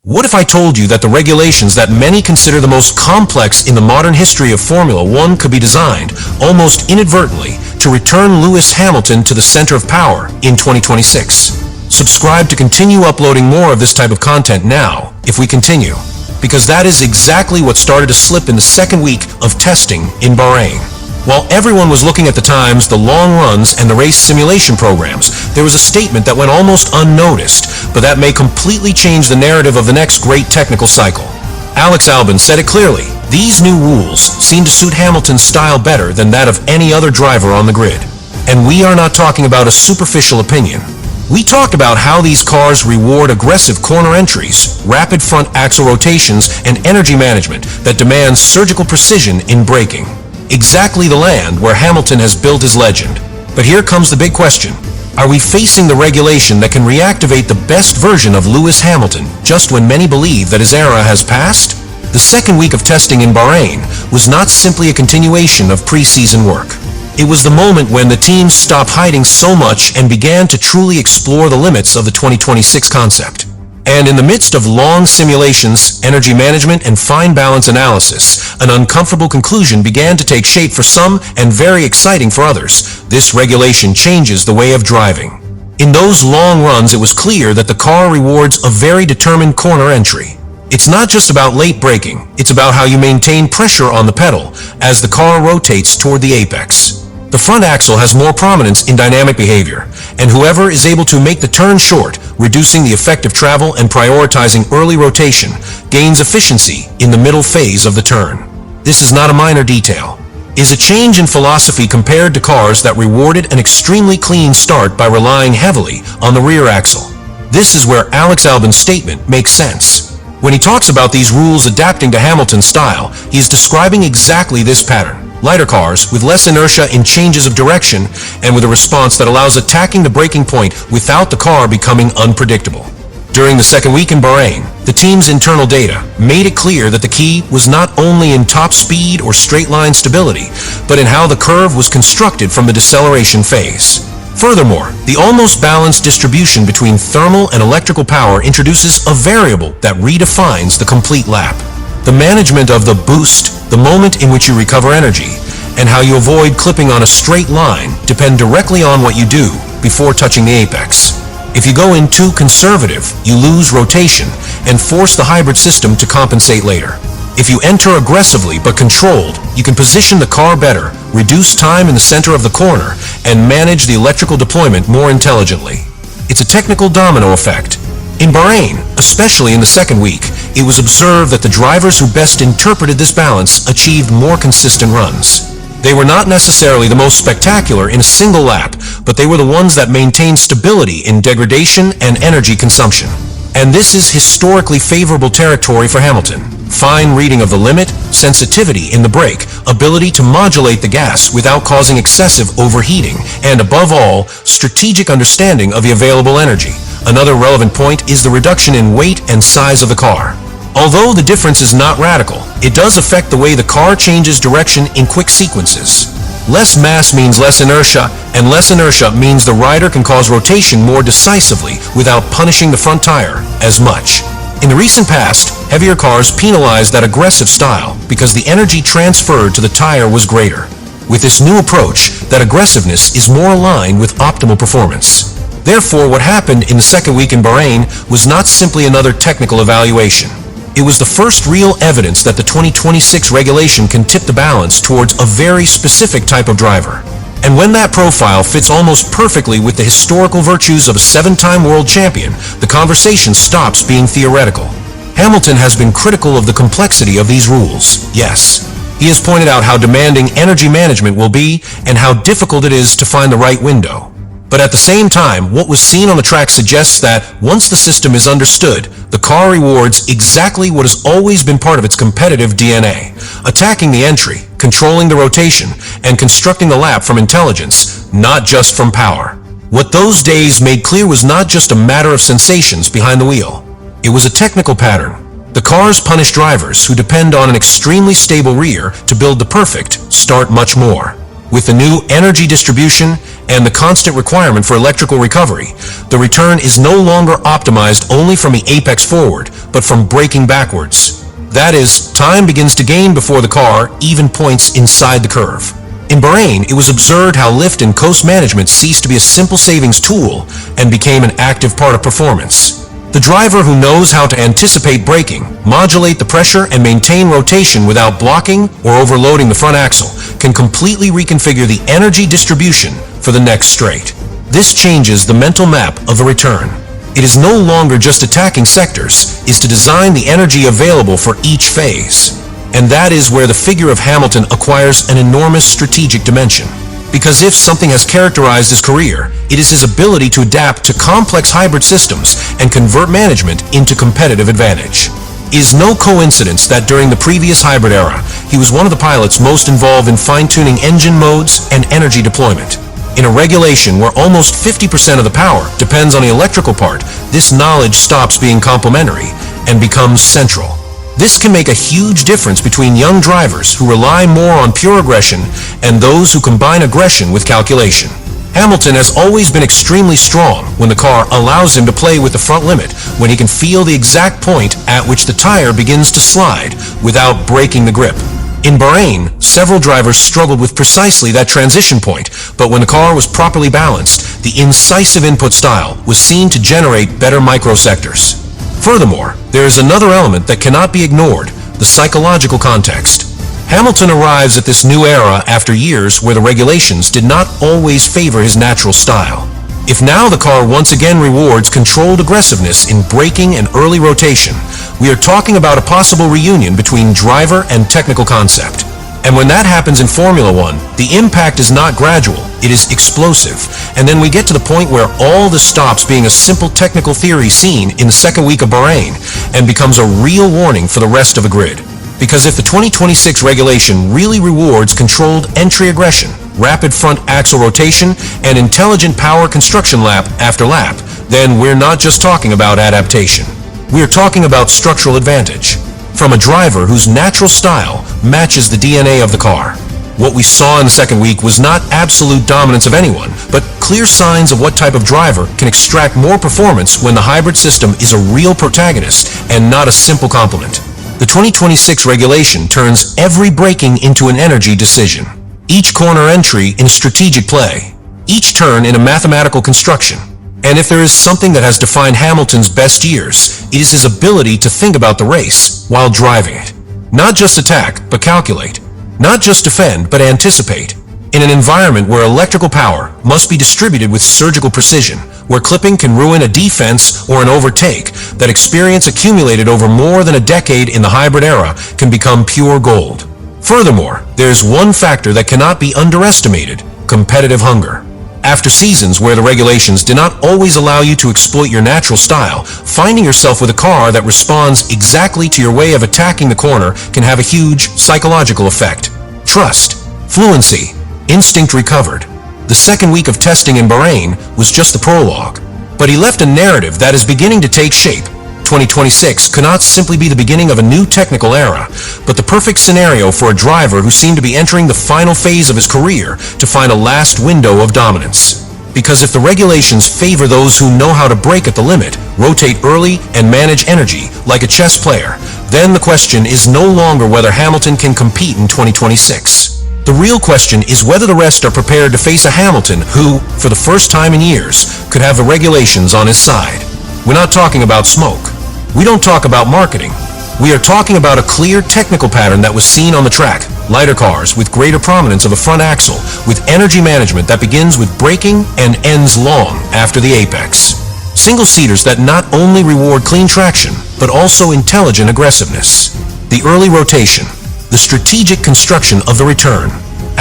What if I told you that the regulations that many consider the most complex in the modern history of Formula One could be designed, almost inadvertently, to return Lewis Hamilton to the center of power in 2026? Subscribe to continue uploading more of this type of content now, if we continue, because that is exactly what started to slip in the second week of testing in Bahrain. While everyone was looking at the times, the long runs, and the race simulation programs, there was a statement that went almost unnoticed, but that may completely change the narrative of the next great technical cycle. Alex Albon said it clearly: these new rules seem to suit Hamilton's style better than that of any other driver on the grid. And we are not talking about a superficial opinion. We talked about how these cars reward aggressive corner entries, rapid front axle rotations, and energy management that demands surgical precision in braking. Exactly the land where Hamilton has built his legend. But here comes the big question. Are we facing the regulation that can reactivate the best version of Lewis Hamilton just when many believe that his era has passed? The second week of testing in Bahrain was not simply a continuation of pre-season work. It was the moment when the teams stopped hiding so much and began to truly explore the limits of the 2026 concept. And in the midst of long simulations, energy management, and fine balance analysis, an uncomfortable conclusion began to take shape for some and very exciting for others. This regulation changes the way of driving. In those long runs, it was clear that the car rewards a very determined corner entry. It's not just about late braking, it's about how you maintain pressure on the pedal as the car rotates toward the apex. The front axle has more prominence in dynamic behavior, and whoever is able to make the turn short, reducing the effective travel and prioritizing early rotation, gains efficiency in the middle phase of the turn. This is not a minor detail. It is a change in philosophy compared to cars that rewarded an extremely clean start by relying heavily on the rear axle. This is where Alex Albon's statement makes sense. When he talks about these rules adapting to Hamilton's style, he is describing exactly this pattern. Lighter cars with less inertia in changes of direction and with a response that allows attacking the braking point without the car becoming unpredictable. During the second week in Bahrain, the team's internal data made it clear that the key was not only in top speed or straight line stability, but in how the curve was constructed from the deceleration phase. Furthermore, the almost balanced distribution between thermal and electrical power introduces a variable that redefines the complete lap. The management of the boost, the moment in which you recover energy, and how you avoid clipping on a straight line depend directly on what you do before touching the apex. If you go in too conservative, you lose rotation and force the hybrid system to compensate later. If you enter aggressively but controlled, you can position the car better, reduce time in the center of the corner, and manage the electrical deployment more intelligently. It's a technical domino effect. In Bahrain, especially in the second week, it was observed that the drivers who best interpreted this balance achieved more consistent runs. They were not necessarily the most spectacular in a single lap, but they were the ones that maintained stability in degradation and energy consumption. And this is historically favorable territory for Hamilton. Fine reading of the limit, sensitivity in the brake, ability to modulate the gas without causing excessive overheating, and above all, strategic understanding of the available energy. Another relevant point is the reduction in weight and size of the car. Although the difference is not radical, it does affect the way the car changes direction in quick sequences. Less mass means less inertia, and less inertia means the rider can cause rotation more decisively without punishing the front tire as much. In the recent past, heavier cars penalized that aggressive style because the energy transferred to the tire was greater. With this new approach, that aggressiveness is more aligned with optimal performance. Therefore, what happened in the second week in Bahrain was not simply another technical evaluation. It was the first real evidence that the 2026 regulation can tip the balance towards a very specific type of driver. And when that profile fits almost perfectly with the historical virtues of a 7-time world champion, the conversation stops being theoretical. Hamilton has been critical of the complexity of these rules, yes. He has pointed out how demanding energy management will be and how difficult it is to find the right window. But at the same time, what was seen on the track suggests that once the system is understood, the car rewards exactly what has always been part of its competitive DNA: attacking the entry, controlling the rotation, and constructing the lap from intelligence, not just from power. What those days made clear was not just a matter of sensations behind the wheel. It was a technical pattern. The cars punish drivers who depend on an extremely stable rear to build the perfect start much more. With the new energy distribution and the constant requirement for electrical recovery, the return is no longer optimized only from the apex forward, but from braking backwards. That is, time begins to gain before the car even points inside the curve. In Bahrain, it was observed how lift and coast management ceased to be a simple savings tool and became an active part of performance. The driver who knows how to anticipate braking, modulate the pressure, and maintain rotation without blocking or overloading the front axle can completely reconfigure the energy distribution for the next straight. This changes the mental map of the return. It is no longer just attacking sectors, it is to design the energy available for each phase. And that is where the figure of Hamilton acquires an enormous strategic dimension. Because if something has characterized his career, it is his ability to adapt to complex hybrid systems and convert management into competitive advantage. It is no coincidence that during the previous hybrid era, he was one of the pilots most involved in fine-tuning engine modes and energy deployment. In a regulation where almost 50% of the power depends on the electrical part, this knowledge stops being complementary and becomes central. This can make a huge difference between young drivers who rely more on pure aggression and those who combine aggression with calculation. Hamilton has always been extremely strong when the car allows him to play with the front limit, when he can feel the exact point at which the tire begins to slide without breaking the grip. In Bahrain, several drivers struggled with precisely that transition point, but when the car was properly balanced, the incisive input style was seen to generate better microsectors. Furthermore, there is another element that cannot be ignored, the psychological context. Hamilton arrives at this new era after years where the regulations did not always favor his natural style. If now the car once again rewards controlled aggressiveness in braking and early rotation, we are talking about a possible reunion between driver and technical concept. And when that happens in Formula One, the impact is not gradual, it is explosive. And then we get to the point where all this stops being a simple technical theory seen in the second week of Bahrain and becomes a real warning for the rest of the grid. Because if the 2026 regulation really rewards controlled entry aggression, rapid front axle rotation, and intelligent power construction lap after lap, then we're not just talking about adaptation. We are talking about structural advantage. From a driver whose natural style matches the DNA of the car. What we saw in the second week was not absolute dominance of anyone, but clear signs of what type of driver can extract more performance when the hybrid system is a real protagonist and not a simple complement. The 2026 regulation turns every braking into an energy decision, each corner entry in strategic play, each turn in a mathematical construction. And if there is something that has defined Hamilton's best years, it is his ability to think about the race while driving it. Not just attack, but calculate. Not just defend, but anticipate. In an environment where electrical power must be distributed with surgical precision, where clipping can ruin a defense or an overtake, that experience accumulated over more than a decade in the hybrid era can become pure gold. Furthermore, there's one factor that cannot be underestimated: competitive hunger. After seasons where the regulations did not always allow you to exploit your natural style, finding yourself with a car that responds exactly to your way of attacking the corner can have a huge psychological effect. Trust, fluency, instinct recovered. The second week of testing in Bahrain was just the prologue. But he left a narrative that is beginning to take shape. 2026 could not simply be the beginning of a new technical era, but the perfect scenario for a driver who seemed to be entering the final phase of his career to find a last window of dominance. Because if the regulations favor those who know how to brake at the limit, rotate early, and manage energy like a chess player, then the question is no longer whether Hamilton can compete in 2026. The real question is whether the rest are prepared to face a Hamilton who, for the first time in years, could have the regulations on his side. We're not talking about smoke. We don't talk about marketing. We are talking about a clear technical pattern that was seen on the track. Lighter cars with greater prominence of a front axle, with energy management that begins with braking and ends long after the apex. Single-seaters that not only reward clean traction, but also intelligent aggressiveness. The early rotation, the strategic construction of the return.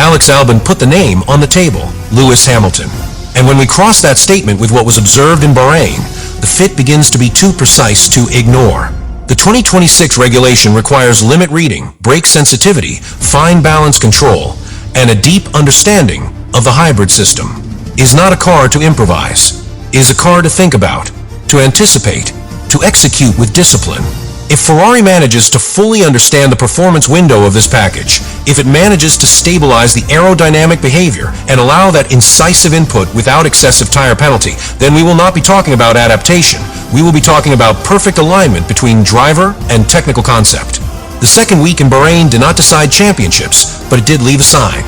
Alex Albon put the name on the table, Lewis Hamilton. And when we cross that statement with what was observed in Bahrain, the fit begins to be too precise to ignore. The 2026 regulation requires limit reading, brake sensitivity, fine balance control, and a deep understanding of the hybrid system. It is not a car to improvise. It is a car to think about, to anticipate, to execute with discipline. If Ferrari manages to fully understand the performance window of this package, if it manages to stabilize the aerodynamic behavior and allow that incisive input without excessive tire penalty, then we will not be talking about adaptation. We will be talking about perfect alignment between driver and technical concept. The second week in Bahrain did not decide championships, but it did leave a sign.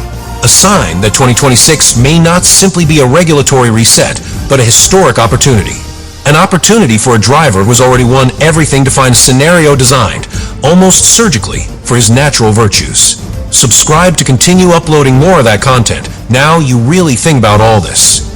A sign that 2026 may not simply be a regulatory reset, but a historic opportunity. An opportunity for a driver who has already won everything to find a scenario designed, almost surgically, for his natural virtues. Subscribe to continue uploading more of that content. Now you really think about all this.